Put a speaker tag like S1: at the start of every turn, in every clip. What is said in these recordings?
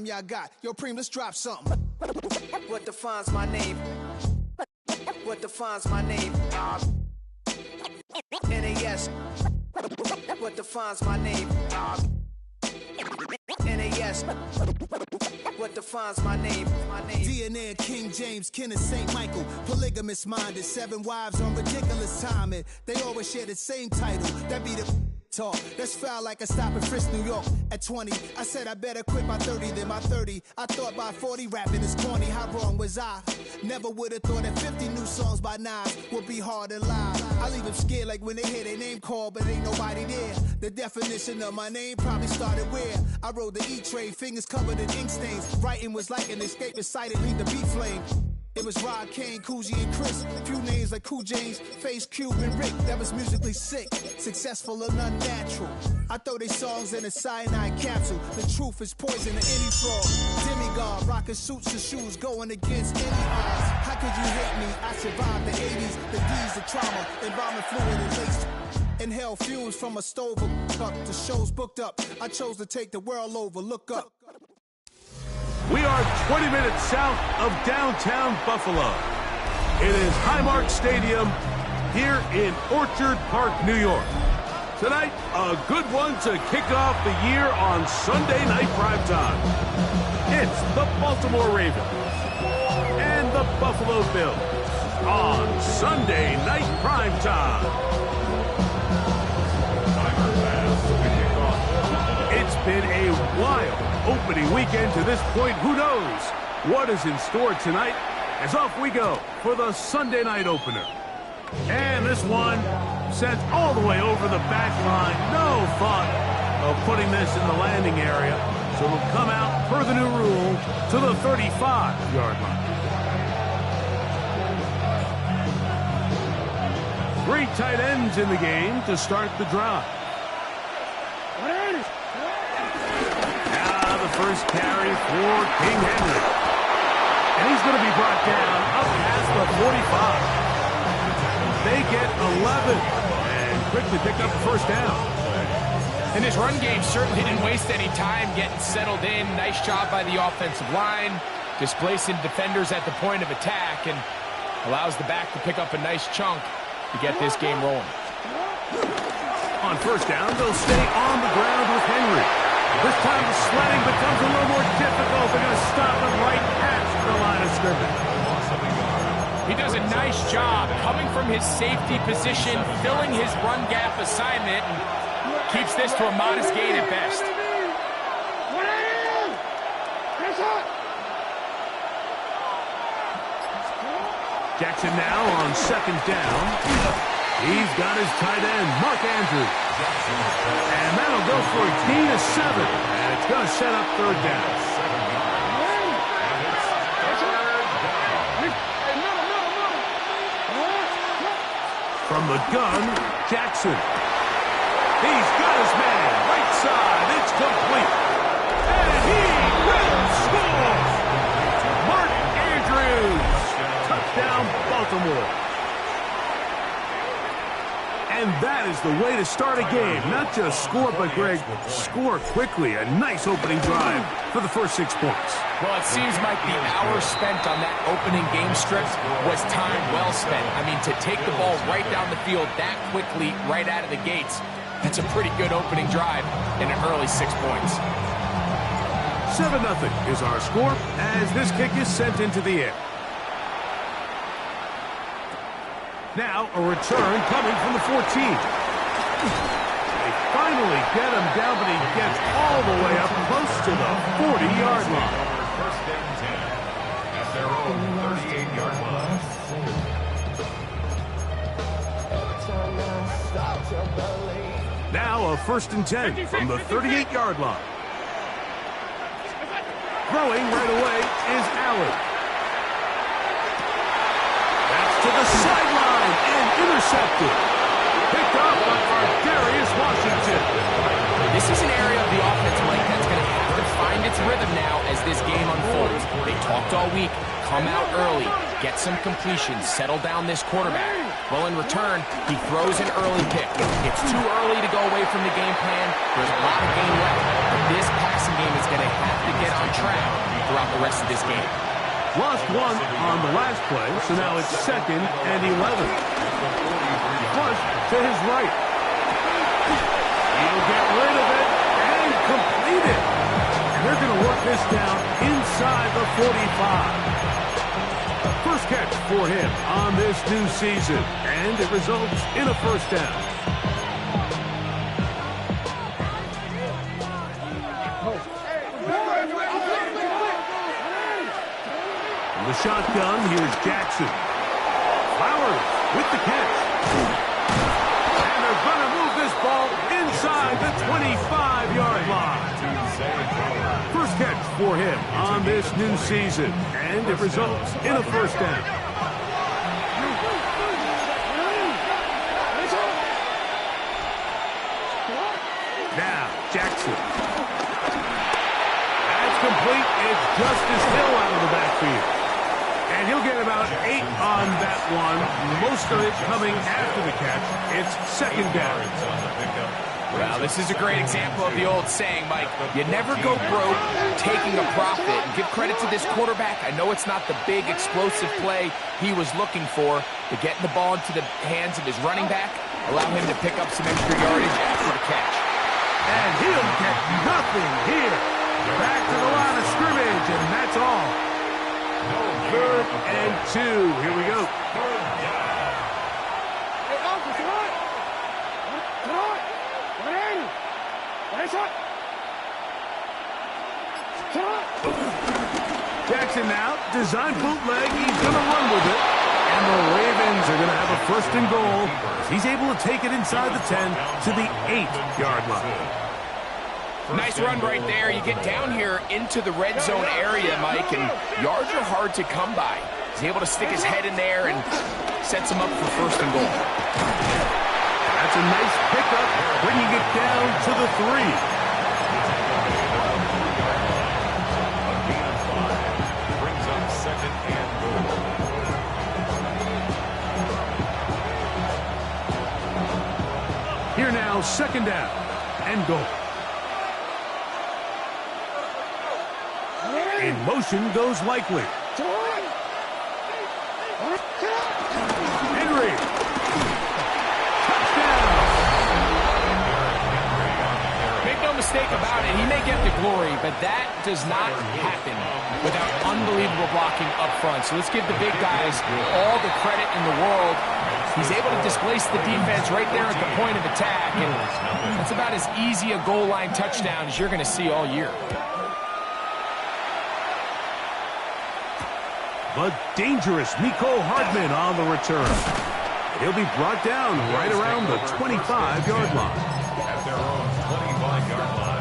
S1: Y'all got. Yo, Preem, let's drop something.
S2: What defines my name? What defines my name? NAS. What defines my name? NAS. What defines my name?
S1: DNA of King James, kin of St. Michael. Polygamous minded, 7 wives on ridiculous timing. They always share the same title. That be the talk. That's foul like a stop in Frisk, New York. At 20, I said I better quit by 30 than by 30. I thought by 40 rapping is corny. How wrong was I? Never would have thought that 50 new songs by Nas would be hard to live. I leave them scared like when they hear their name called, but ain't nobody there. The definition of my name probably started where I rode the E-Trade, fingers covered in ink stains. Writing was like an escape inside it, leave the beat flame. It was Rod, Kane, Coogee, and Chris. Few names like Cool James, Face, Cube, and Rick. That was musically sick, successful and unnatural. I throw they songs in a cyanide capsule. The truth is poison to any fraud. Demigod, rocking suits and shoes, going against any odds. How could you hate me? I survived the 80s, the D's, the trauma, embalming fluid and lace. Inhale fumes from a stove up. The show's booked up. I chose to take the world over. Look up.
S3: We are 20 minutes south of downtown Buffalo. It is Highmark Stadium here in Orchard Park, New York. Tonight, a good one to kick off the year on Sunday night primetime. It's the Baltimore Ravens and the Buffalo Bills on Sunday night primetime. It's been a wild opening weekend to this point. Who knows what is in store tonight? As off we go for the Sunday night opener. And this one sent all the way over the back line. No thought of putting this in the landing area. So it'll come out, per the new rule, to the 35-yard line. 3 tight ends in the game to start the drive. First carry for King Henry. And he's going to be brought down up past the 45. They get 11 and quickly pick up the first down.
S4: And this run game certainly didn't waste any time getting settled in. Nice job by the offensive line, displacing defenders at the point of attack, and allows the back to pick up a nice chunk to get this game rolling.
S3: On first down, they'll stay on the ground with Henry. This time the sledding becomes a little more difficult. They're going to stop him right past the line of scrimmage.
S4: He does a nice job coming from his safety position, filling his run gap assignment, and keeps this to a modest gain at best.
S3: Jackson now on second down. He's got his tight end, Mark Andrews. And that'll go for a gain of 7. And it's going to set up third down. From the gun, Jackson. He's got his man, right side. It's complete. And he will score. Mark Andrews. Touchdown, Baltimore. And that is the way to start a game. Not just score, but, Greg, score quickly. A nice opening drive for the first 6 points.
S4: Well, it seems like the hour spent on that opening game strip was time well spent. I mean, to take the ball right down the field that quickly, right out of the gates, that's a pretty good opening drive in an early 6 points.
S3: 7-0 is our score as this kick is sent into the air. Now a return coming from the 14. They finally get him down, but he gets all the way up close to the 40-yard line.
S5: First and 10 at their own 38-yard line.
S3: Now a first and 10 from the 38-yard line. Throwing right away is Allen. That's to the sideline and intercepted. Picked up by Darius Washington.
S4: This is an area of the offense, Mike, that's going to have to find its rhythm now as this game unfolds. They talked all week. Come out early. Get some completions. Settle down this quarterback. Well, in return, he throws an early pick. It's too early to go away from the game plan. There's a lot of game left. But this passing game is going to have to get on track throughout the rest of this game.
S3: Lost one on the last play, so now it's 2nd and 11. Flush to his right. He'll get rid of it and complete it. And they're going to work this down inside the 45. First catch for him on this new season, and it results in a first down. From the shotgun, here's Jackson. Flowers with the catch. And they're going to move this ball inside the 25-yard line. First catch for him on this new season, and it results in a first down. Now, Jackson. That's complete. It's Justice Hill out of the backfield. And he'll get about 8 on that one, most of it coming after the catch. It's 2nd down.
S4: Well, this is a great example of the old saying, Mike. You never go broke taking a profit. And give credit to this quarterback. I know it's not the big, explosive play he was looking for, but getting the ball into the hands of his running back, allow him to pick up some extra yardage after the catch.
S3: And he'll get nothing here. Back to the line of scrimmage, and that's all. 3rd and 2. Here we go. Jackson now, design bootleg, he's going to run with it. And the Ravens are going to have a 1st and goal. He's able to take it inside the 10 to the 8-yard line.
S4: Nice run right there. You get down here into the red zone area, Mike, and yards are hard to come by. He's able to stick his head in there and sets him up for 1st and goal.
S3: That's a nice pickup, bringing it down to the 3. Here now, 2nd down and goal. In motion goes Likely. Henry. Touchdown.
S4: Make no mistake about it, he may get the glory, but that does not happen without unbelievable blocking up front. So let's give the big guys all the credit in the world. He's able to displace the defense right there at the point of attack, and that's about as easy a goal line touchdown as you're going to see all year.
S3: The dangerous Mecole Hardman on the return. He'll be brought down right around the 25-yard line.
S5: At their own 25-yard line.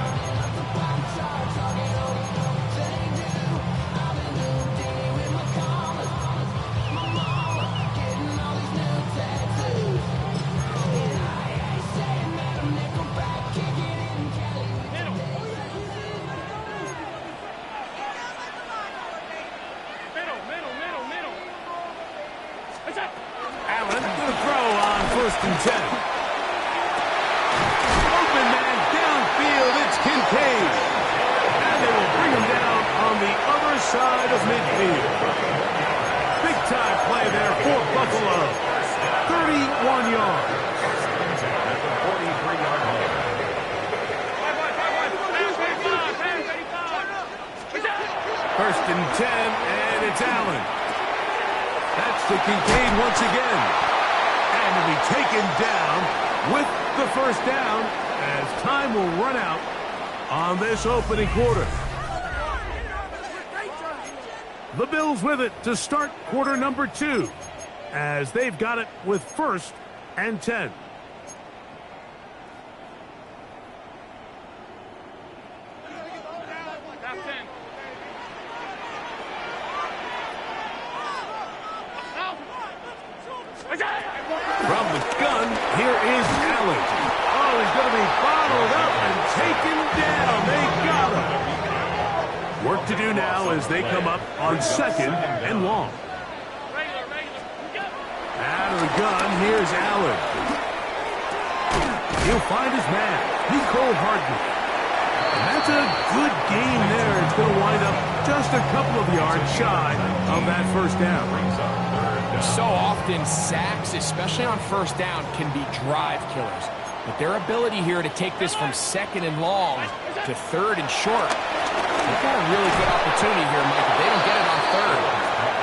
S3: Allen going to throw on 1st and 10. Open man downfield, it's Kincaid. And they will bring him down on the other side of midfield. Big time play there for Buffalo. 31 yards.
S5: At the 43-yard line.
S3: 1st and 10, and it's Allen. That's to Kincaid once again. And to be taken down with the 1st down as time will run out on this opening quarter. The Bills with it to start quarter number 2 as they've got it with 1st and 10. From the gun, here is Allen. Oh, he's going to be bottled up and taken down. They got him. Work to do now as they come up on 2nd and long. Out of the gun, here's Allen. He'll find his man, Nicole Hardman. And that's a good game there. It's going to wind up just a couple of yards shy of that first down.
S4: So often, sacks, especially on first down, can be drive killers. But their ability here to take this from second and long to third and short, they've got a really good opportunity here, Mike. If they don't get it on third,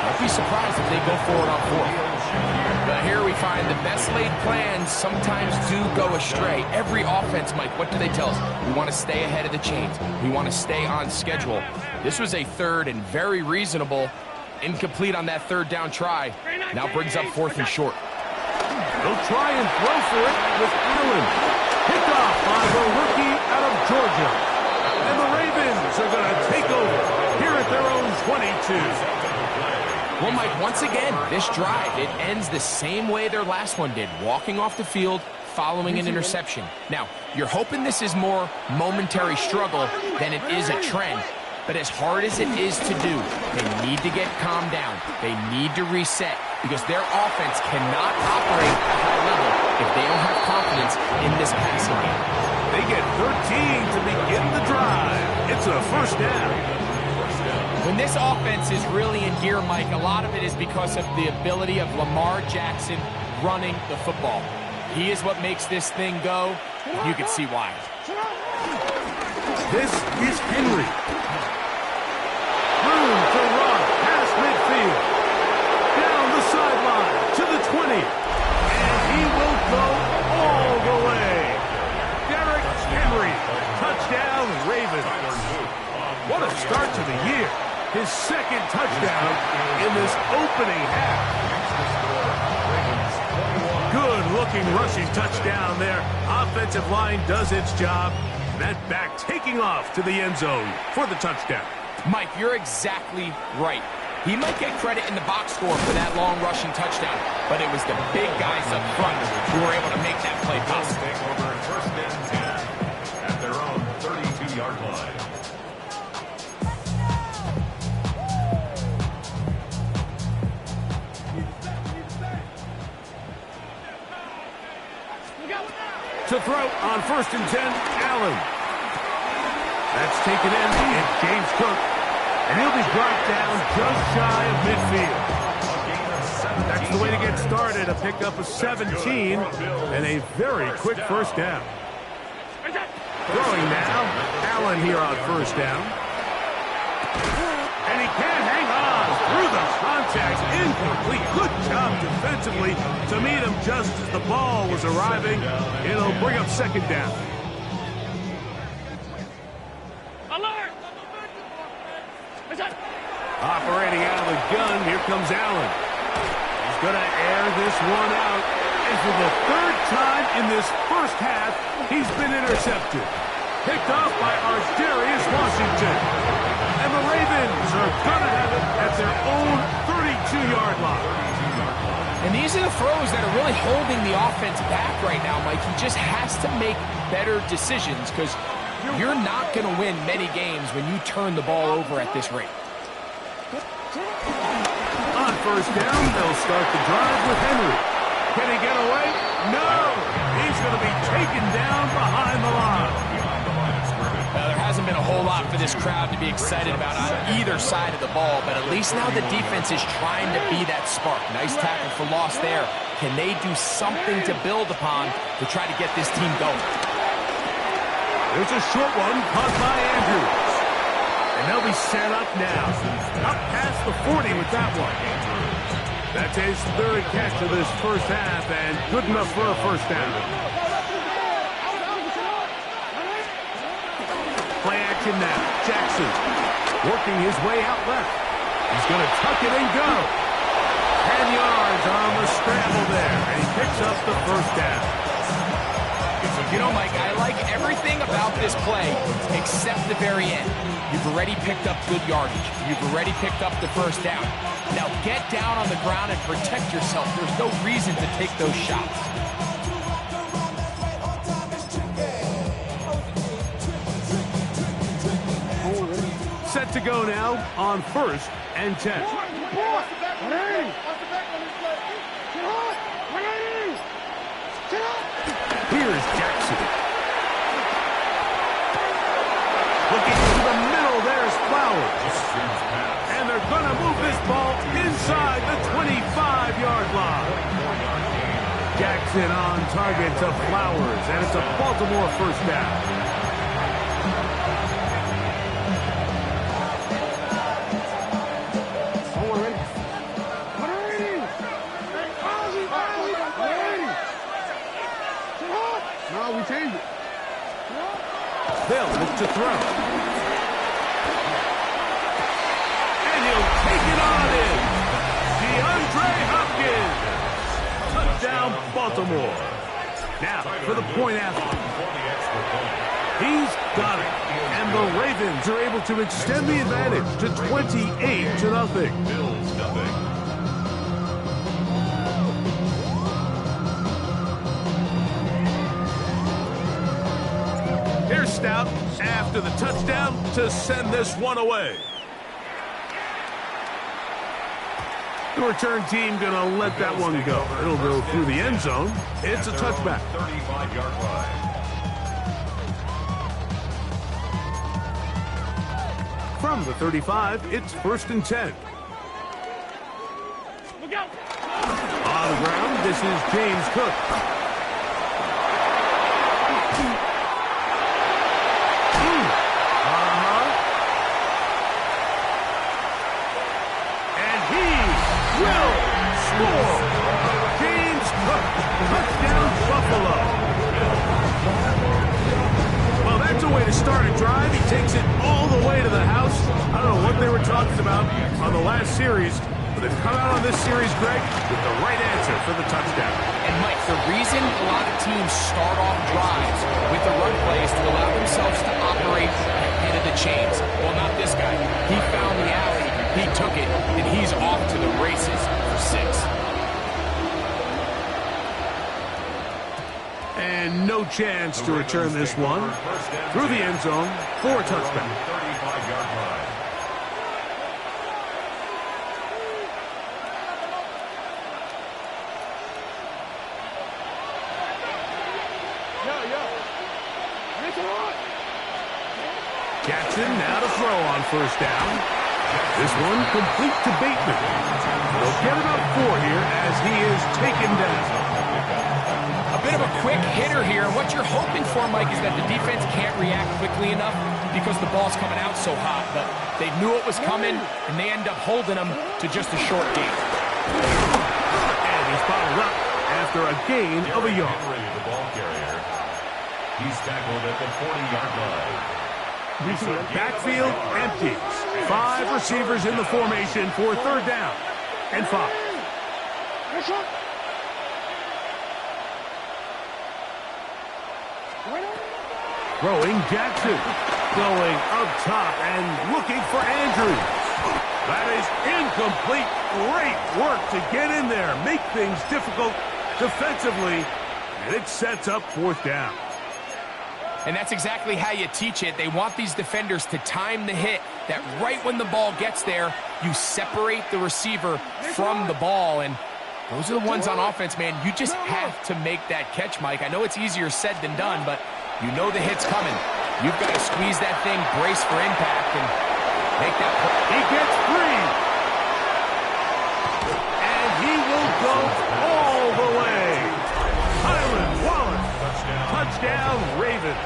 S4: don't be surprised if they go forward on fourth. But here we find the best laid plans sometimes do go astray. Every offense, Mike, what do they tell us? We want to stay ahead of the chains. We want to stay on schedule. This was a third and very reasonable. Incomplete on that third down try. Now brings up fourth and short.
S3: They'll try and throw for it with Allen. Picked off by the rookie out of Georgia. And the Ravens are going to take over here at their own 22.
S4: Well, Mike, once again, this drive, it ends the same way their last one did. Walking off the field, following an interception. Now, you're hoping this is more momentary struggle than it is a trend. But as hard as it is to do, they need to get calmed down. They need to reset because their offense cannot operate at a high level if they don't have confidence in this passing game.
S3: They get 13 to begin the drive. It's a first down.
S4: When this offense is really in gear, Mike, a lot of it is because of the ability of Lamar Jackson running the football. He is what makes this thing go. You can see why.
S3: This is Henry. Room to run past midfield. Down the sideline to the 20. And he will go all the way. Derrick Henry. Touchdown, Ravens. What a start to the year. His second touchdown in this opening half. Good-looking rushing touchdown there. Offensive line does its job. That back taking off to the end zone for the touchdown.
S4: Mike, you're exactly right. He might get credit in the box score for that long rushing touchdown, but it was the big guys up front who were able to make that play possible.
S5: Take over first and 10 at their own 32-yard line.
S3: To throw on first and 10, Allen. That's taken in, and James Cook. And he'll be brought down just shy of midfield. That's the way to get started, a pickup of 17, and a very quick first down. Throwing now, Allen here on first down. And he can't hang on through the contact. Incomplete. Good job defensively to meet him just as the ball was arriving. It'll bring up second down.
S6: Alert!
S3: Operating out of the gun, here comes Allen. He's going to air this one out. And for the third time in this first half, he's been intercepted. Picked off by Ar'Darius Washington. And the Ravens are going to have it at their own 32-yard line.
S4: And these are the throws that are really holding the offense back right now, Mike. He just has to make better decisions because you're not going to win many games when you turn the ball over at this rate.
S3: On first down, they'll start the drive with Henry. Can he get away? No! He's going to be taken down behind the line.
S4: There hasn't been a whole lot for this crowd to be excited about on either side of the ball, but at least now the defense is trying to be that spark. Nice tackle for loss there. Can they do something to build upon to try to get this team going?
S3: There's a short one caught by Andrews. And they'll be set up now. Up past the 40 with that one. That's his third catch of this first half, and good enough for a first down. Play action now. Jackson working his way out left. He's going to tuck it and go. 10 yards on the scramble there, and he picks up the first down.
S4: You know, Mike, I like everything about this play except the very end. You've already picked up good yardage. You've already picked up the first down. Now get down on the ground and protect yourself. There's no reason to take those shots.
S3: Set to go now on first and 10. Here's Jackson. Looking to the middle, there's Flowers. And they're going to move this ball inside the 25-yard line. Jackson on target to Flowers, and it's a Baltimore first down.
S7: We changed it.
S3: They'll look to throw. And he'll take it on in. DeAndre Hopkins. Touchdown, Baltimore. Now, for the point after. He's got it. And the Ravens are able to extend the advantage to 28-0.
S5: Bills nothing.
S3: Here's Stout after the touchdown to send this one away. The return team going to let that one go. It'll go through the end zone. It's a touchback.
S5: 35-yard line.
S3: From the 35, it's 1st and 10.
S6: Look out!
S3: On the ground, this is James Cook. And he will score. James Cook, touchdown Buffalo. Well, that's a way to start a drive. He takes it all the way to the house. I don't know what they were talking about on the last series, but they've come out on this series, Greg, with the right answer for the touchdown.
S4: And Mike, the reason a lot of teams start off drives with the run plays to allow themselves to operate ahead of the chains. Well, not this guy. He found the alley, he took it, and he's off to the races for 6.
S3: And no chance to return this one through the end zone for a touchdown.
S5: 35-yard line.
S3: Jackson now to throw on 1st down. This one complete to Bateman. They'll get about 4 here as he is taken down.
S4: A bit of a quick hitter here. What you're hoping for, Mike, is that the defense can't react quickly enough because the ball's coming out so hot. But they knew it was coming, and they end up holding them to just a short gain.
S3: And he's followed up after a gain of a yard.
S5: The ball carrier. He's tackled at the 40-yard line.
S3: Backfield empties. 5 receivers in the formation for 3rd down and 5. Throwing Jackson. Going up top and looking for Andrews. That is incomplete. Great work to get in there. Make things difficult defensively. And it sets up 4th down.
S4: And that's exactly how you teach it. They want these defenders to time the hit, that right when the ball gets there, you separate the receiver from the ball. And those are the ones on offense, man. You just have to make that catch, Mike. I know it's easier said than done, but you know the hit's coming. You've got to squeeze that thing, brace for impact, and make that play.
S3: He gets free. And he will go all the way. Tylan Wallace. Touchdown, Ravens.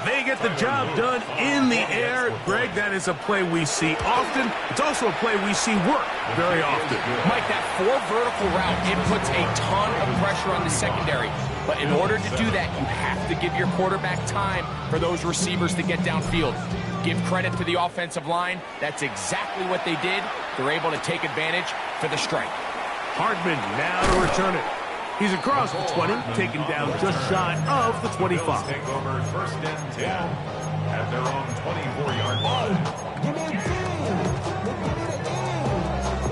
S3: They get the job done in the air. Greg, that is a play we see often. It's also a play we see work very often.
S4: Mike, that 4 vertical route, it puts a ton of pressure on the secondary. But in order to do that, you have to give your quarterback time for those receivers to get downfield. Give credit to the offensive line. That's exactly what they did. They're able to take advantage for the strike.
S3: Hardman now to return it. He's across the 20, taken down just shy of the 25.
S5: Take over 1st and 10 at their own 24-yard line.
S8: Give me a G. Give me the E.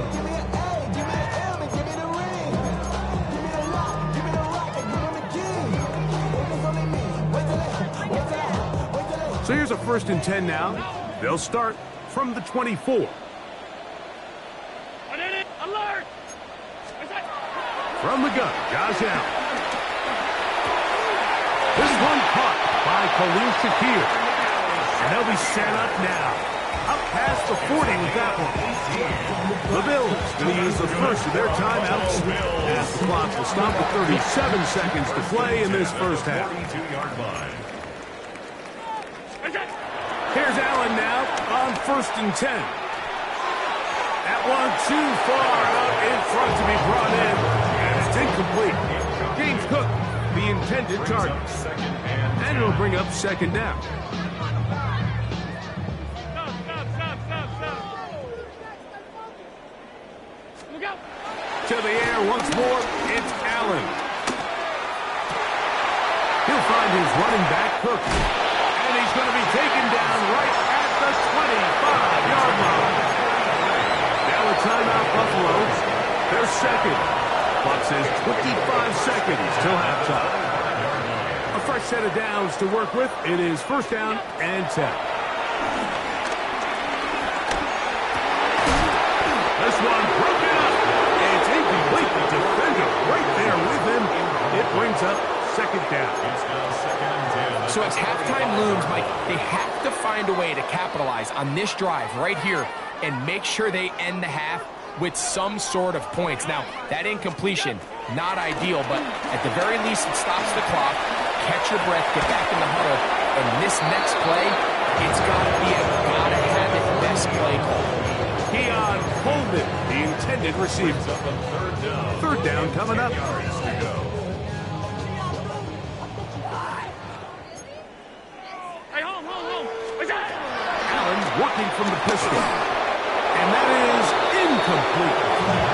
S8: Give me an A. Give me the M. And give me the ring. Give me the lock. Give me the rock. And give me the key. If it's only me. Wait till it. Wait till it. Wait till it.
S3: So here's a 1st and 10 now. They'll start from the 24.
S6: Alert!
S3: From the gun, Josh Allen. This one caught by Khalil Shakir. And they'll be set up now. Up past the 40 with that one. The Bills going to use the first of their timeouts. As the clock will stop with 37 seconds to play in this first half. Here's Allen now on 1st and 10. That one too far out in front to be brought in. And it's incomplete. James Cook, the intended target. And it'll bring up 2nd down. To the air once more, it's Allen. He'll find his running back, Cook. And he's going to be taken down right at the 25-yard line. Now a timeout, Buffalo. Their second. Clock says 25 seconds till halftime. A fresh set of downs to work with. It is 1st down and 10. This one broken up. It's incomplete. The defender right there with him. It brings up 2nd down.
S4: So as halftime looms, Mike, they have to find a way to capitalize on this drive right here and make sure they end the half with some sort of points. Now, that incompletion, not ideal, but at the very least, it stops the clock. Catch your breath, get back in the huddle, and this next play, it's got to be a gotta-have-it best play call.
S3: Keon Coleman, the intended receiver. 3rd down coming up. Allen working from the pistol. And that is incomplete.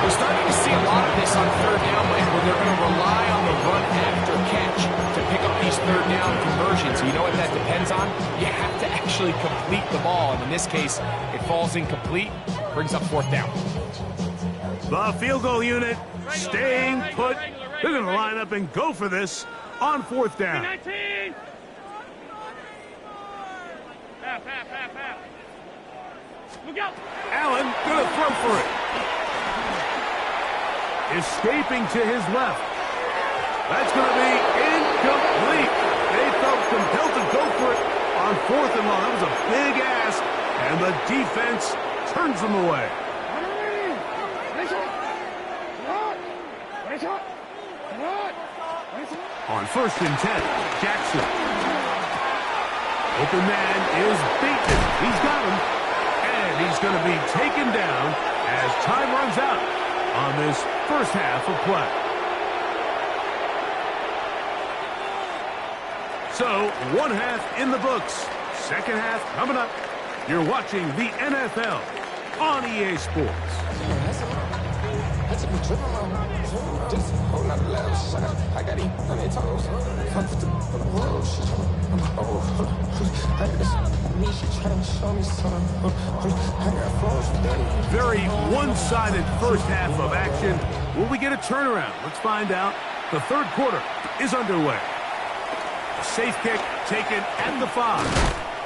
S4: We're starting to see a lot of this on 3rd down, Mike, where they're going to rely on the run after catch to pick up these 3rd down conversions. You know what that depends on? You have to actually complete the ball. And in this case, it falls incomplete, brings up 4th down.
S3: The field goal unit staying put. They're going to line up and go for this on 4th down.
S6: Look out!
S3: Allen going to throw for it. Escaping to his left. That's going to be incomplete. They felt compelled to go for it on 4th and long. That was a big ask, and the defense turns them away. On 1st and 10, Jackson. Open man is Bateman. He's got him. And he's going to be taken down as time runs out on this first half of play. So, 1 half in the books. 2nd half coming up. You're watching the NFL on EA Sports. Very one-sided first half of action. Will we get a turnaround? Let's find out. The 3rd quarter is underway. A safe kick taken at the 5.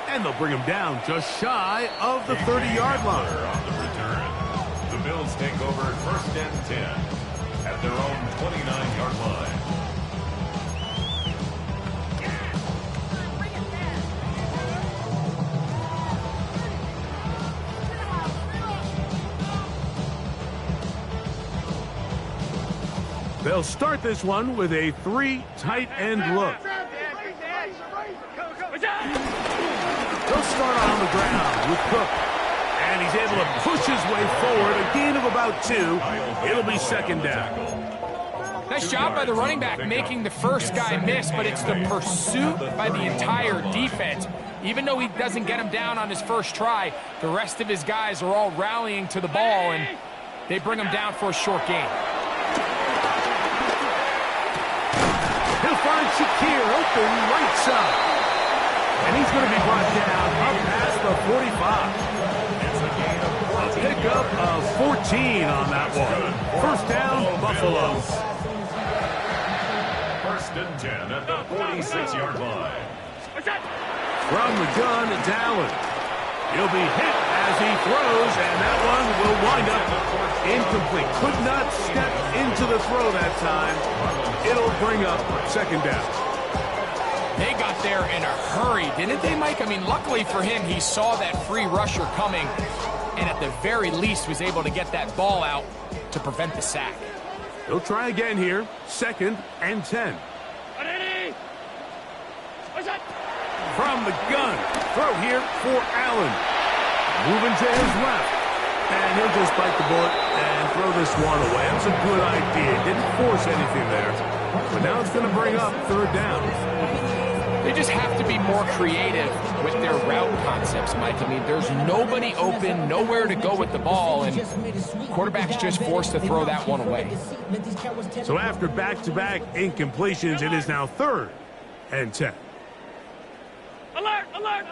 S3: And they'll bring him down just shy of the 30-yard line.
S5: On the return, the Bills take over 1st and 10 at their own 29-yard line.
S3: They'll start this one with a 3 tight end look. They'll start on the ground with Cook. And he's able to push his way forward. A gain of about 2. It'll be 2nd down.
S4: Nice job by the running back making the first guy miss, but it's the pursuit by the entire defense. Even though he doesn't get him down on his first try, the rest of his guys are all rallying to the ball, and they bring him down for a short gain.
S3: He'll find Shakir open right side. And he's going to be brought down up past the 45. A pickup of 14 on that one. 1st down, Buffalo.
S5: 1st and 10 at the 46-yard line.
S3: From the gun, it's Allen. He'll be hit as he throws, and that one will wind up incomplete. Could not step into the throw that time. It'll bring up second down.
S4: They got there in a hurry, didn't they, Mike? I mean, luckily for him, he saw that free rusher coming, and at the very least was able to get that ball out to prevent the sack.
S3: He'll try again here. 2nd and 10. From the gun. Throw here for Allen. Moving to his left. And he'll just bite the bullet and throw this one away. That's a good idea. Didn't force anything there. But now it's going to bring up 3rd down.
S4: They just have to be more creative with their route concepts, Mike. I mean, there's nobody open, nowhere to go with the ball, and quarterback's just forced to throw that one away.
S3: So after back-to-back incompletions, it is now 3rd and 10.
S6: Alert! Alert!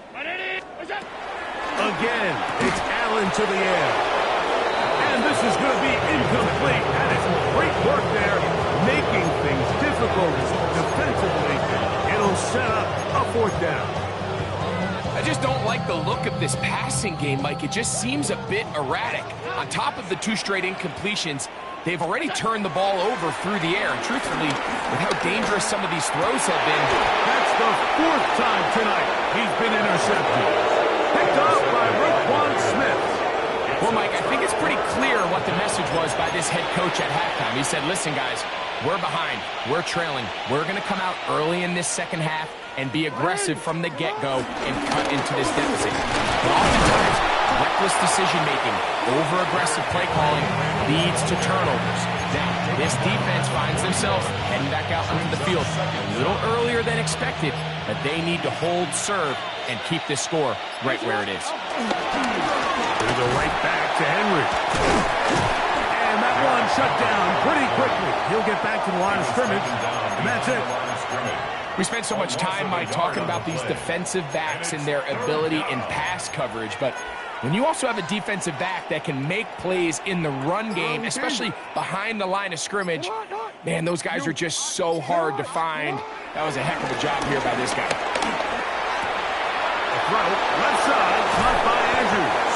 S3: Again, it's Allen to the air. And this is going to be incomplete. That is great work there, making things difficult defensively. It'll set up a 4th down.
S4: I just don't like the look of this passing game, Mike. It just seems a bit erratic. On top of the 2 straight incompletions, they've already turned the ball over through the air. And truthfully, with how dangerous some of these throws have been,
S3: that's the 4th time tonight he's been intercepted. Picked off by Week1 Smith.
S4: Well, Mike, I think it's pretty clear what the message was by this head coach at halftime. He said, listen, guys, we're behind. We're trailing. We're going to come out early in this second half and be aggressive from the get-go and cut into this deficit. But oftentimes, reckless decision-making, over-aggressive play calling leads to turnovers. Now, this defense finds themselves heading back out onto the field a little earlier than expected, but they need to hold serve and keep this score right where it is.
S3: Gonna go right back to Henry. And that one shut down pretty quickly. He'll get back to the line of scrimmage, and that's it.
S4: We spent so much time, Mike, talking about these defensive backs and their ability in pass coverage, but when you also have a defensive back that can make plays in the run game, especially behind the line of scrimmage, man, those guys are just so hard to find. That was a heck of a job here by this guy.
S3: A throw, left side, caught by Andrews.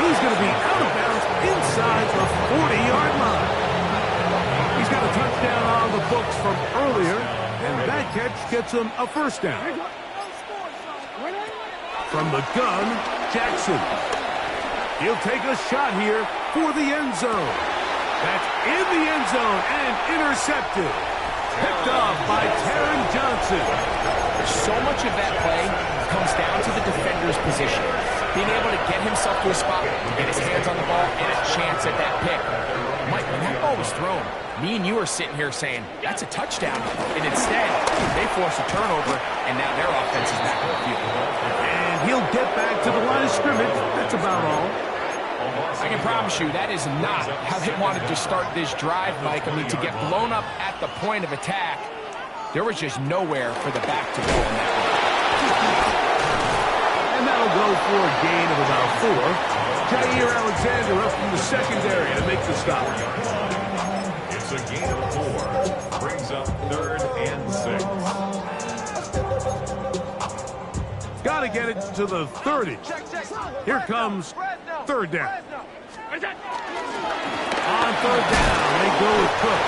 S3: He's going to be out of bounds inside the 40-yard line. He's got a touchdown on the books from earlier, and that catch gets him a 1st down. From the gun, Jackson. He'll take a shot here for the end zone. That's in the end zone and intercepted. Picked off by Taron Johnson.
S4: So much of that play comes down to the defender's position. Being able to get himself to a spot, get his hands on the ball, and a chance at that pick. Mike, when that ball was thrown, me and you are sitting here saying, that's a touchdown. And instead, they force a turnover, and now their offense is back on the field.
S3: And he'll get back to the line of scrimmage. That's about all.
S4: I can promise you that is not how they wanted to start this drive, Mike. I mean, to get blown up at the point of attack, there was just nowhere for the back to go in that one.
S3: And that'll go for a gain of about 4. Jair Alexander up from the secondary to make the stop.
S5: It's a gain of 4. Brings up 3rd and 6.
S3: Got to get it to the 30. Here comes 3rd down. On 3rd down, they go with Cook.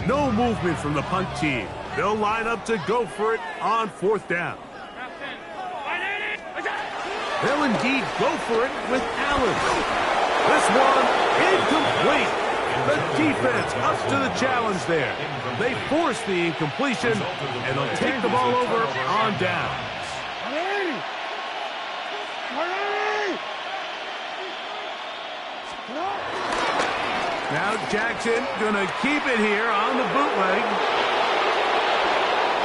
S3: No movement from the punt team. They'll line up to go for it on 4th down. They'll indeed go for it with Allen. This one incomplete. The defense up to the challenge there. They force the incompletion, and they'll take the ball over on down. Now Jackson gonna keep it here on the bootleg.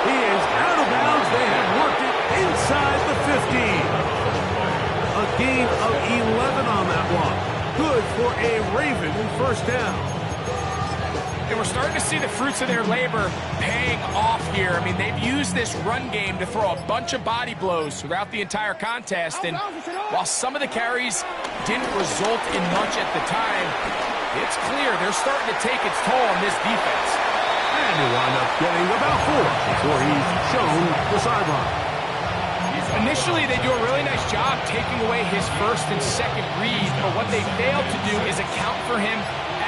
S3: He is out of bounds. They have worked it inside the 15. A gain of 11 on that one. Good for a Raven 1st down.
S4: And we're starting to see the fruits of their labor paying off here. I mean, they've used this run game to throw a bunch of body blows throughout the entire contest. And while some of the carries didn't result in much at the time, it's clear they're starting to take its toll on this defense.
S3: And he'll wind up getting about 4 before he's shown the sideline.
S4: Initially, they do a really nice job taking away his first and second read, but what they fail to do is account for him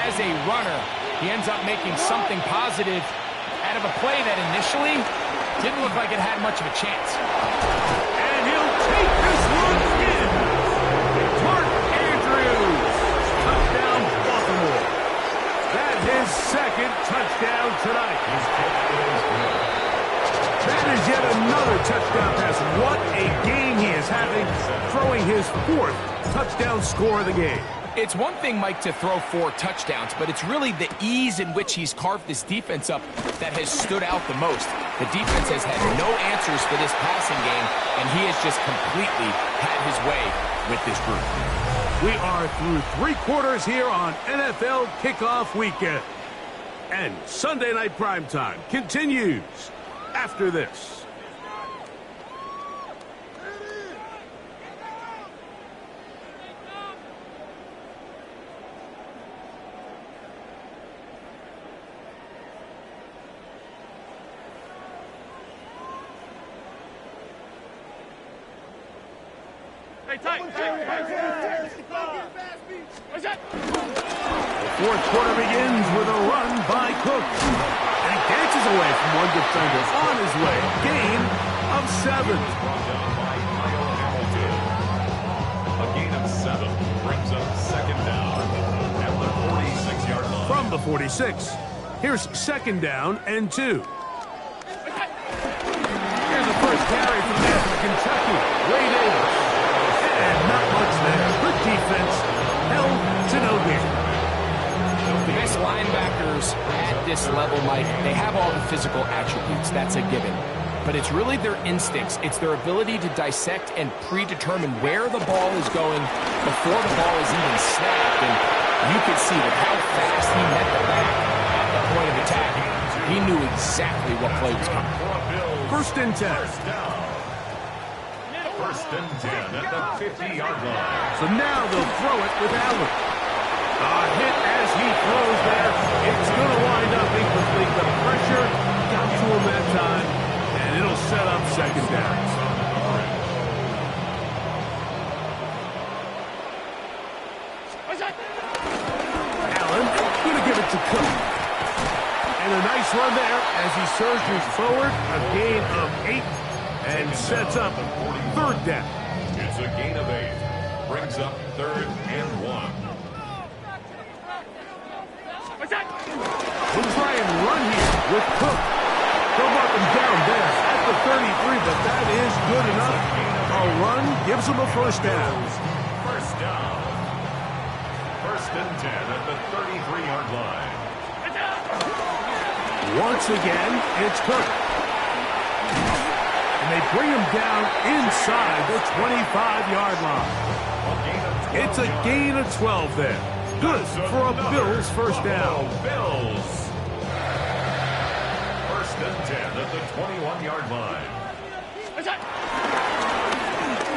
S4: as a runner. He ends up making something positive out of a play that initially didn't look like it had much of a chance.
S3: And he'll take this one in. Mark Andrews, touchdown Baltimore. That's his second touchdown tonight. That is yet another touchdown pass. What a game he is having, throwing his 4th touchdown score of the game.
S4: It's one thing, Mike, to throw 4 touchdowns, but it's really the ease in which he's carved this defense up that has stood out the most. The defense has had no answers for this passing game, and he has just completely had his way with this group.
S3: We are through 3 quarters here on NFL Kickoff Weekend. And Sunday Night Primetime continues after this.
S6: Hey, tight. What's that?
S3: The 4th quarter begins with a run by Cook. And he dances away from one defender on his way. Gain of 7.
S5: A gain of 7 brings up second down at the 46-yard line.
S3: From the 46, here's second down and 2. Here's the first carry from there for Kentucky. Way Davis. And not much there. Good defense. Held to no gain.
S4: The best linebackers at this level, Mike, they have all the physical attributes. That's a given. But it's really their instincts. It's their ability to dissect and predetermine where the ball is going before the ball is even snapped. And you can see with how fast he met the back at the point of attack, he knew exactly what play was coming.
S3: First and 10.
S5: First and 10 at the 50-yard line.
S3: So now they'll throw it with Allen. A hit as he throws there. It's going to wind up incomplete. The pressure got to him that time, and it'll set up second down. Allen going to give it to Cook. And a nice run there as he surges forward. A gain of 8 and sets up third down.
S5: It's a gain of 8. Brings up 3rd and 1.
S3: We'll try and run here with Cook. They'll mark him down there at the 33, but that is good enough. A run gives him a first down.
S5: First down. First and 10 at the 33-yard line.
S3: Once again, it's Cook. And they bring him down inside the 25-yard line. It's a gain of 12 there. Good for a Bills first down.
S5: Bills. First and 10 at the 21-yard line.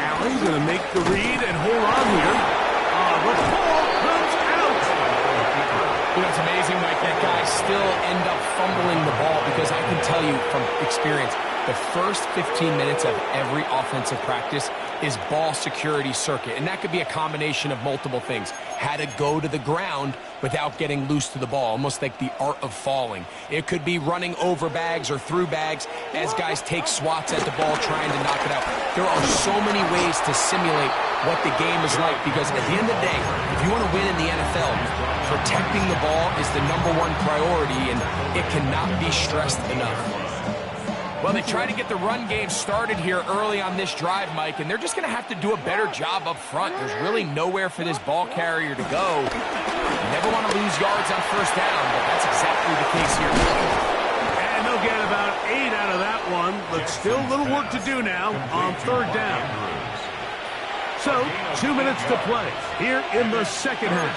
S3: Allen's going to make the read and hold on here. The ball comes out.
S4: You know, it's amazing, Mike, that guys still end up fumbling the ball because I can tell you from experience, the first 15 minutes of every offensive practice is ball security circuit. And that could be a combination of multiple things. How to go to the ground without getting loose to the ball, almost like the art of falling. It could be running over bags or through bags as guys take swats at the ball trying to knock it out. There are so many ways to simulate what the game is like because at the end of the day, if you want to win in the NFL, protecting the ball is the #1 priority, and it cannot be stressed enough. Well, they try to get the run game started here early on this drive, Mike, and they're just going to have to do a better job up front. There's really nowhere for this ball carrier to go. You never want to lose yards on first down, but that's exactly the case here.
S3: And they'll get about 8 out of that one, but still a little work to do now on third down. So, 2 minutes to play here in the second half.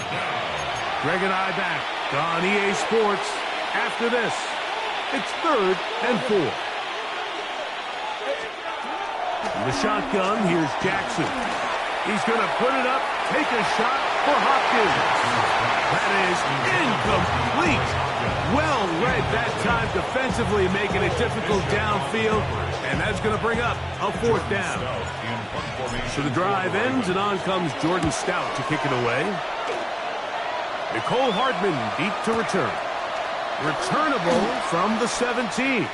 S3: Greg and I back on EA Sports after this. It's 3rd and 4. In the shotgun, here's Jackson. He's going to put it up, take a shot for Hopkins. That is incomplete. Well read that time defensively, making it difficult downfield, and that's going to bring up a 4th down. So the drive ends, and on comes Jordan Stout to kick it away. Nicole Hardman deep to return. Returnable from the 17.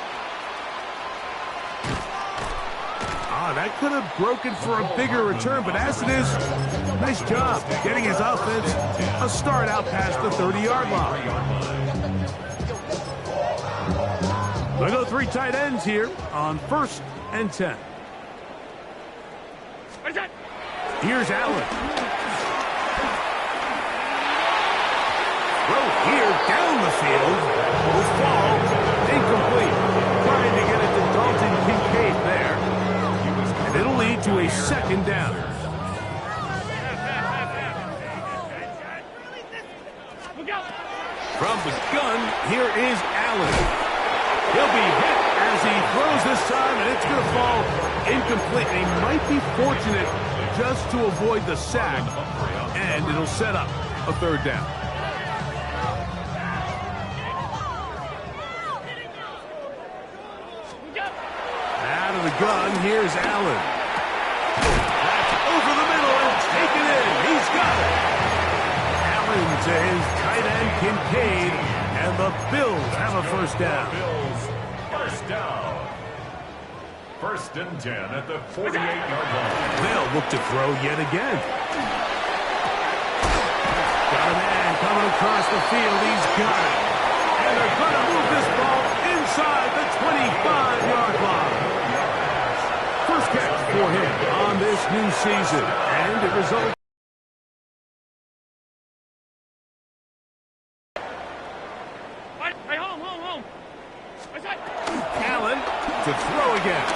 S3: That could have broken for a bigger return, but as it is, nice job getting his offense a start out past the 30-yard line. They'll go 3 tight ends here on 1st and 10. Here's Allen. Throw here down the field. Will fall incomplete. Trying to get it to Dalton Kincaid there. And it'll lead to a 2nd down. From the gun, here is Allen. He'll be hit as he throws this time, and it's going to fall incomplete. He might be fortunate just to avoid the sack, and it'll set up a 3rd down. Out of the gun, here's Allen. That's over the middle and taken in. He's got it. Allen to his tight end Kincaid, and the Bills have a 1st down.
S5: First down. 1st and 10 at the 48-yard line.
S3: They'll look to throw yet again. Got a man coming across the field. He's got it. And they're going to move this ball inside the 25-yard line. First catch for him on this new season. And it results. Allen to throw again.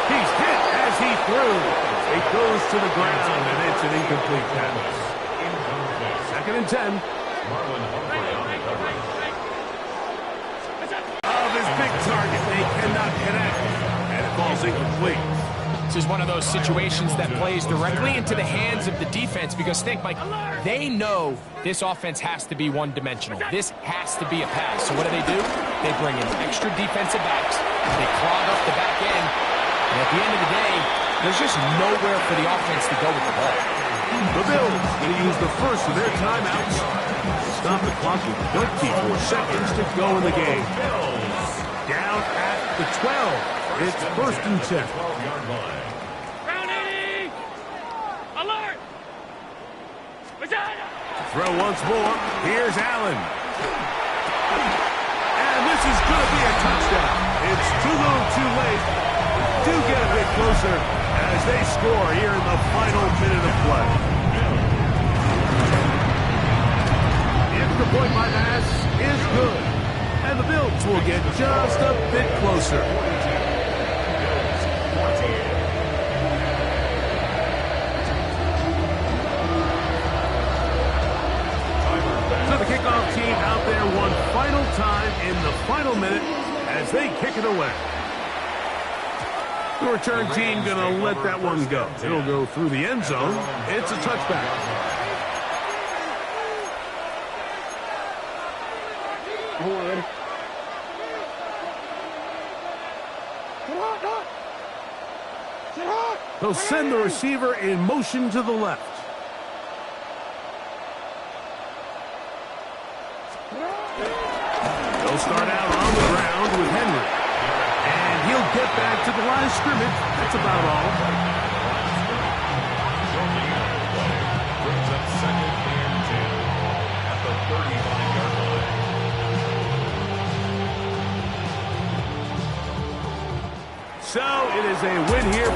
S3: He's hit as he threw. It goes to the ground, and it's an incomplete pass. 2nd and 10.
S5: Marlon Humphrey on the coverage.
S3: Of his big target, they cannot connect, and it falls incomplete.
S4: This is one of those situations that plays directly into the hands of the defense because, think, Mike, they know this offense has to be one-dimensional. This has to be a pass. So what do? They bring in extra defensive backs. They clog up the back end. And at the end of the day, there's just nowhere for the offense to go with the ball.
S3: The Bills going to use the first of their timeouts. Stop the clock with 24 seconds to go in the game. Down at the 12. It's 1st and 10.
S5: 12-yard line.
S3: Throw once more. Here's Allen. And this is going to be a touchdown. It's too little too late. Do get a bit closer as they score here in the final minute of play. The extra point by pass is good. And the Bills will get just a bit closer. The kickoff team out there one final time in the final minute as they kick it away. The return team going to let that one go. It'll go through the end zone. It's a touchback. They'll send the receiver in motion to the left. They'll start out on the ground with Henry. And he'll get back to the line of scrimmage. That's about all.
S5: Brings up 2nd and 10 at the 35-yard line.
S3: So it is a win here.